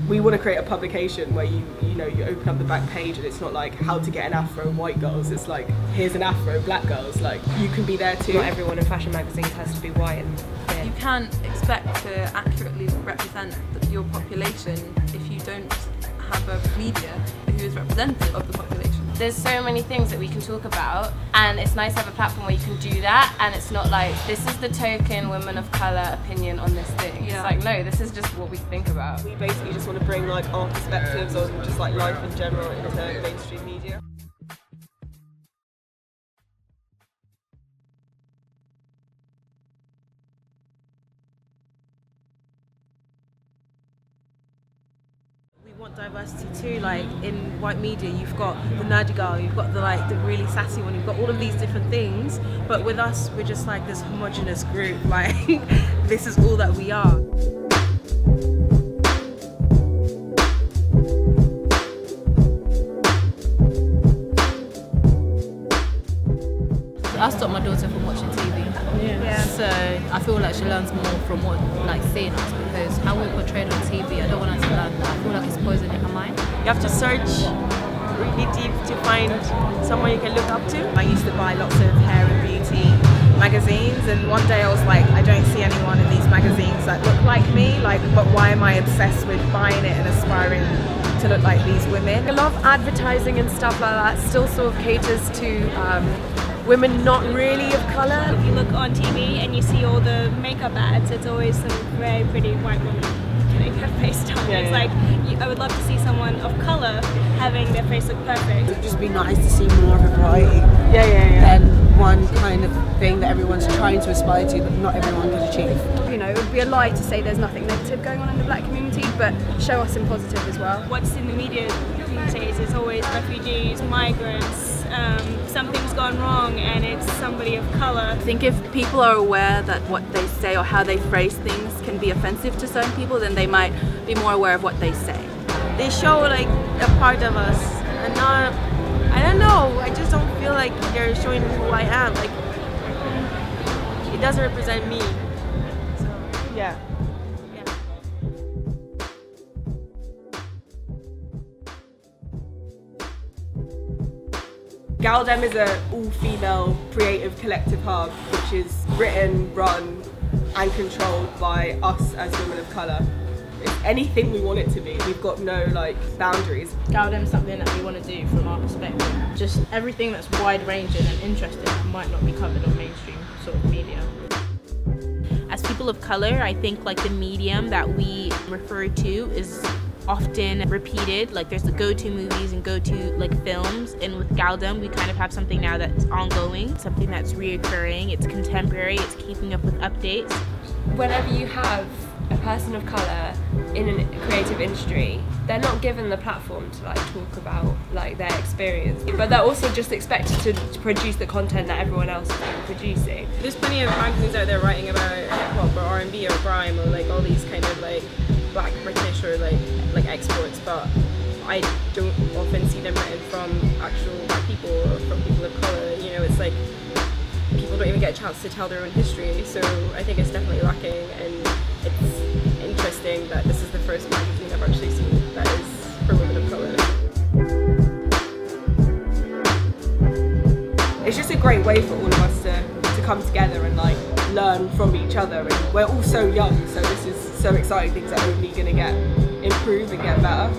We want to create a publication where you open up the back page and it's not like how to get an afro white girls, it's like here's an afro black girls, like you can be there too. Not everyone in fashion magazines has to be white and thin. You can't expect to accurately represent your population if you don't have a media who is representative of the population. There's so many things that we can talk about, and it's nice to have a platform where you can do that, and it's not like this is the token women of colour opinion on this thing. Yeah. It's like, no, this is just what we think about. We basically just want to bring like our perspectives on just like life in general into mainstream media. Want diversity too, like in white media you've got the nerdy girl, you've got the really sassy one, you've got all of these different things, but with us we're just like this homogenous group, like this is all that we are. I stopped my daughter from watching TV. Yeah. So I feel like she learns more from what, like, seeing us, because how we're portrayed on TV, I don't want her to learn that. I feel like it's poisoning her mind. You have to search really deep to find someone you can look up to. I used to buy lots of hair and beauty magazines, and one day I was like, I don't see anyone in these magazines that look like me, like, but why am I obsessed with buying it and aspiring to look like these women? A lot of advertising and stuff like that still sort of caters to women not really of colour. If you look on TV and you see all the makeup ads, it's always some very pretty white woman getting her face done. It's like, I would love to see someone of colour having their face look perfect. It'd just be nice to see more of a variety than one kind of thing that everyone's trying to aspire to, but not everyone can achieve. You know, it would be a lie to say there's nothing negative going on in the black community, but show us in positive as well. What's in the media these days is always refugees, migrants, something's gone wrong and it's somebody of colour. I think if people are aware that what they say or how they phrase things can be offensive to certain people, then they might be more aware of what they say. They show like a part of us, and not, I don't know, I just don't feel like they're showing who I am. Like, it doesn't represent me. So Yeah. gal-dem is an all-female creative collective hub which is written, run and controlled by us as women of colour. It's anything we want it to be. We've got no like boundaries. gal-dem is something that we want to do from our perspective. Just everything that's wide-ranging and interesting might not be covered on mainstream sort of media. As people of color, I think like the medium that we refer to is often repeated. Like there's the go-to movies and go-to like films, and with gal-dem we kind of have something now that's ongoing, something that's reoccurring, it's contemporary, it's keeping up with updates. Whenever you have a person of colour in a creative industry, they're not given the platform to like talk about like their experience, but they're also just expected to produce the content that everyone else is producing. there's plenty of magazines out there writing about hip-hop or R&B or grime or like all these kind of like black British or like exports, but I don't often see them written from actual black people or from people of colour. You know, it's like people don't even get a chance to tell their own history, so I think it's definitely lacking, and it's interesting that this is the first magazine I've actually seen that is for women of colour. It's just a great way for all of us to come together and like learn from each other, and we're all so young, so this is so exciting. Things are only going to get improved and get better.